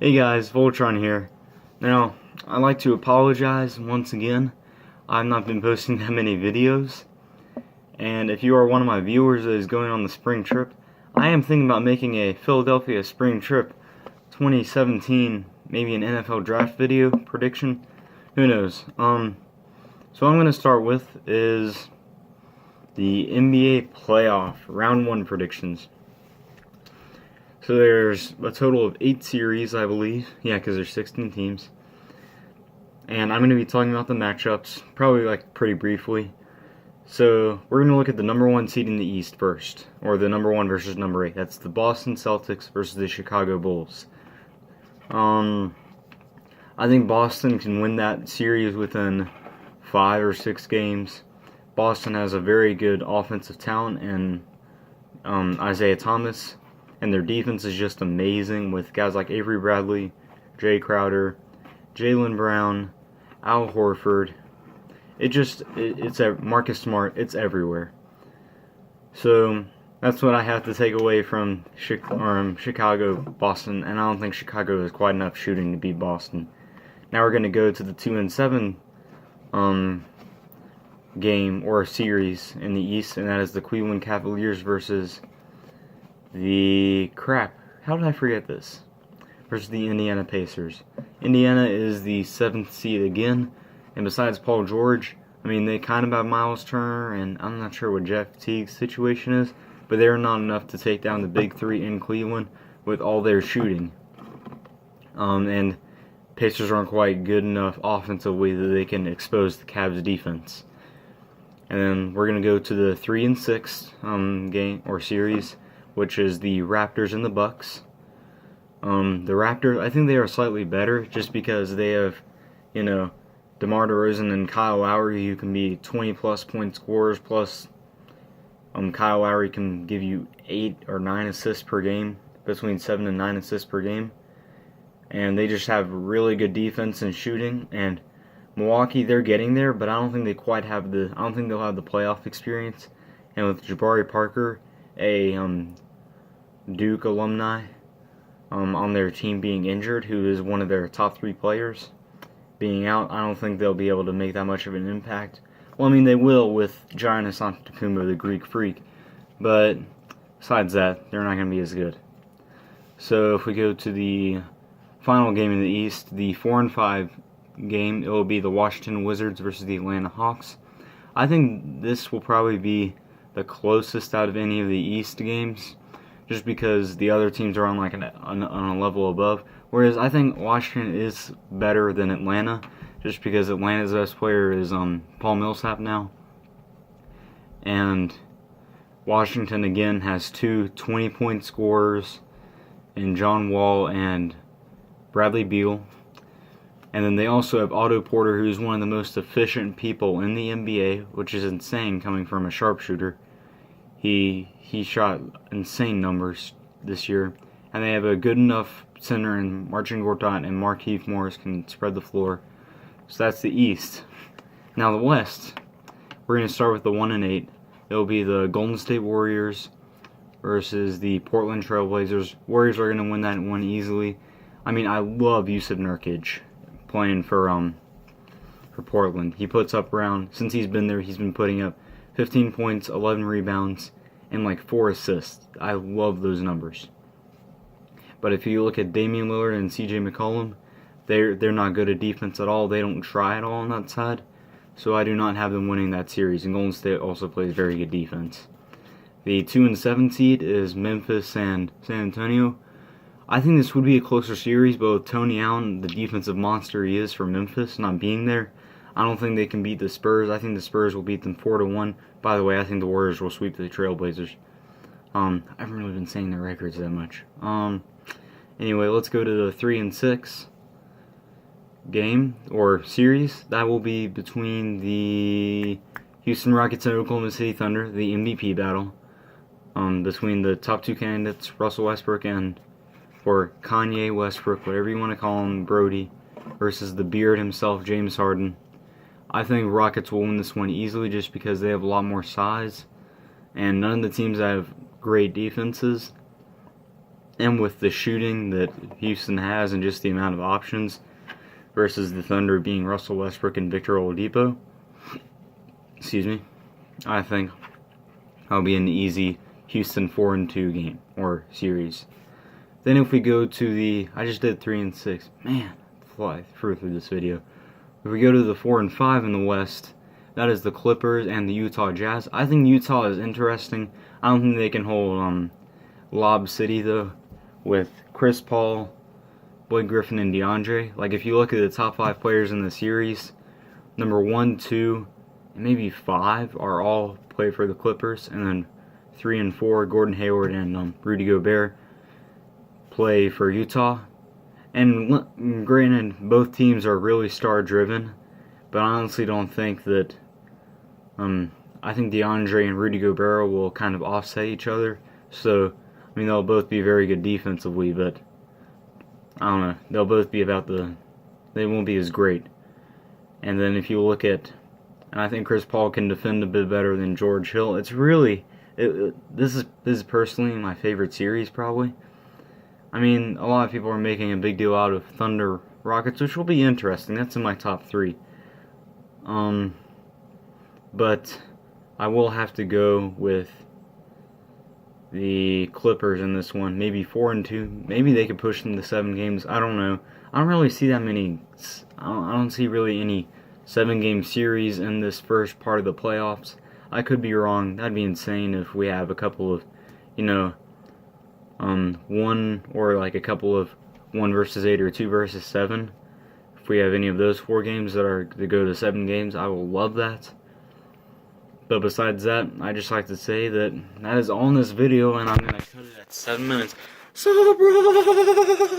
Hey guys, Voltron here. Now, I'd like to apologize once again. I've not been posting that many videos. And if you are one of my viewers that is going on the spring trip, I am thinking about making a Philadelphia spring trip 2017, maybe an NFL draft video prediction. Who knows? So what I'm going to start with is the NBA playoff round 1 predictions. So there's a total of 8 series, I believe. Yeah, because there's 16 teams. And I'm going to be talking about the matchups, probably like pretty briefly. So we're going to look at the number 1 seed in the East first, or the number 1 versus number 8. That's the Boston Celtics versus the Chicago Bulls. I think Boston can win that series within 5 or 6 games. Boston has a very good offensive talent in Isaiah Thomas. And their defense is just amazing with guys like Avery Bradley, Jay Crowder, Jaylen Brown, Al Horford. It's Marcus Smart. It's everywhere. So that's what I have to take away from Chicago, Boston, and I don't think Chicago has quite enough shooting to beat Boston. Now we're going to go to the 2-7 game or series in the East, and that is the Cleveland Cavaliers versus how did I forget this? Versus the Indiana Pacers. Indiana is the 7th seed again, and besides Paul George, I mean, they kind of have Miles Turner, and I'm not sure what Jeff Teague's situation is, but they're not enough to take down the big 3 in Cleveland with all their shooting. And Pacers aren't quite good enough offensively that they can expose the Cavs' defense. And then we're going to go to the 3-6 game or series, which is the Raptors and the Bucks. The Raptors, I think they are slightly better just because they have, DeMar DeRozan and Kyle Lowry, who can be 20-plus point scorers, plus Kyle Lowry can give you 8 or 9 assists per game, between 7 and 9 assists per game. And they just have really good defense and shooting. And Milwaukee, they're getting there, but I don't think they quite have I don't think they'll have the playoff experience. And with Jabari Parker, a Duke alumni, on their team being injured, who is one of their top 3 players, being out, I don't think they'll be able to make that much of an impact. Well, I mean, they will with Giannis Antetokounmpo, the Greek Freak, but besides that, they're not going to be as good. So if we go to the final game in the East, the 4-5 game, it will be the Washington Wizards versus the Atlanta Hawks. I think this will probably be the closest out of any of the East games, just because the other teams are on like on a level above. Whereas I think Washington is better than Atlanta, just because Atlanta's best player is Paul Millsap now, and Washington again has 2 20-point scorers in John Wall and Bradley Beal. And then they also have Otto Porter, who's one of the most efficient people in the NBA, which is insane coming from a sharpshooter. He shot insane numbers this year. And they have a good enough center in Marcin Gortat, and Markieff Morris can spread the floor. So that's the East. Now the West, we're going to start with the 1-8. It'll be the Golden State Warriors versus the Portland Trailblazers. Warriors are going to win that one easily. I mean, I love Jusuf Nurkic playing for Portland. He puts up since he's been there, he's been putting up 15 points, 11 rebounds, and like 4 assists. I love those numbers. But if you look at Damian Lillard and CJ McCollum, they're not good at defense at all. They don't try at all on that side. So I do not have them winning that series. And Golden State also plays very good defense. The 2-7 seed is Memphis and San Antonio. I think this would be a closer series, but with Tony Allen, the defensive monster he is for Memphis, not being there, I don't think they can beat the Spurs. I think the Spurs will beat them 4-1. By the way, I think the Warriors will sweep the Trailblazers. I haven't really been saying their records that much. Anyway, let's go to the 3-6 game or series. That will be between the Houston Rockets and Oklahoma City Thunder, the MVP battle. Between the top 2 candidates, Russell Westbrook or Kanye Westbrook, whatever you want to call him, Brody, versus the Beard himself, James Harden. I think Rockets will win this one easily just because they have a lot more size, and none of the teams have great defenses. and with the shooting that Houston has and just the amount of options versus the Thunder being Russell Westbrook and Victor Oladipo, excuse me, I think I'll be an easy Houston 4-2 game or series. Then if we go to the, I just did 3 and 6. Man, fly through this video. If we go to the 4 and 5 in the West, that is the Clippers and the Utah Jazz. I think Utah is interesting. I don't think they can hold Lob City though, with Chris Paul, Blake Griffin, and DeAndre. Like if you look at the top 5 players in the series, number 1, 2, and maybe 5 are all play for the Clippers, and then 3 and 4, Gordon Hayward and Rudy Gobert, play for Utah. And granted, both teams are really star-driven, but I honestly don't think that. I think DeAndre and Rudy Gobert will kind of offset each other. So, I mean, they'll both be very good defensively, but I don't know. They'll both be about the. They won't be as great. And then if you look at, and I think Chris Paul can defend a bit better than George Hill. It's really this is personally my favorite series probably. I mean, a lot of people are making a big deal out of Thunder Rockets, which will be interesting. That's in my top 3. But I will have to go with the Clippers in this one. Maybe 4-2. Maybe they could push them to 7 games. I don't know. I don't really see that many. I don't see really any 7-game series in this first part of the playoffs. I could be wrong. That'd be insane if we have a couple of, one or like a couple of 1 versus 8 or 2 versus 7. If we have any of those 4 games that are to go to 7 games, I will love that. But besides that, I just like to say that is all in this video, and I'm going to cut it at 7 minutes. So, bro.